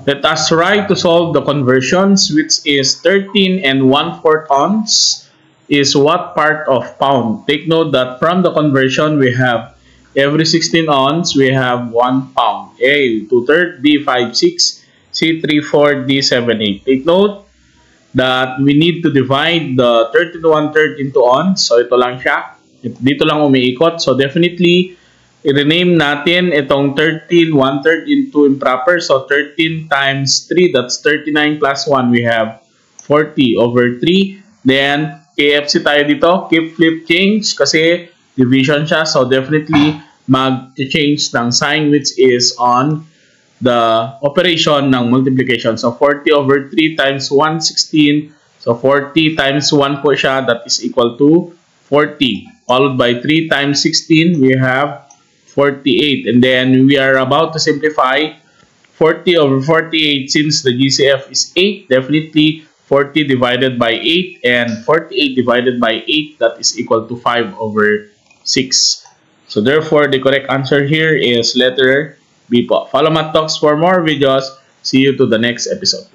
Let us try to solve the conversions, which is 13 and 1/4 ounce is what part of pound. Take note that from the conversion, we have every 16 ounce, we have 1 pound. A, 2/3, B, 5/6, C, 3/4, D, 7/8. Take note that we need to divide the 13 1/3 into ounce. So, ito lang siya. Dito lang umiikot. So, definitely, i-rename natin itong 13 1/3 into improper. So, 13 times 3, that's 39 plus 1. We have 40/3. Then, KFC tayo dito. Keep, flip, change. Kasi division siya. So, definitely, mag-change ng sign which is on the operation ng multiplication. So, 40/3 times 1/16. So, 40 times 1 po siya. That is equal to 40. Followed by 3 times 16, we have 48. And then, we are about to simplify 40/48 since the GCF is 8. Definitely, 40 divided by 8 and 48 divided by 8, that is equal to 5/6. So, therefore, the correct answer here is letter B po. Follow Math Talks for more videos. See you to the next episode.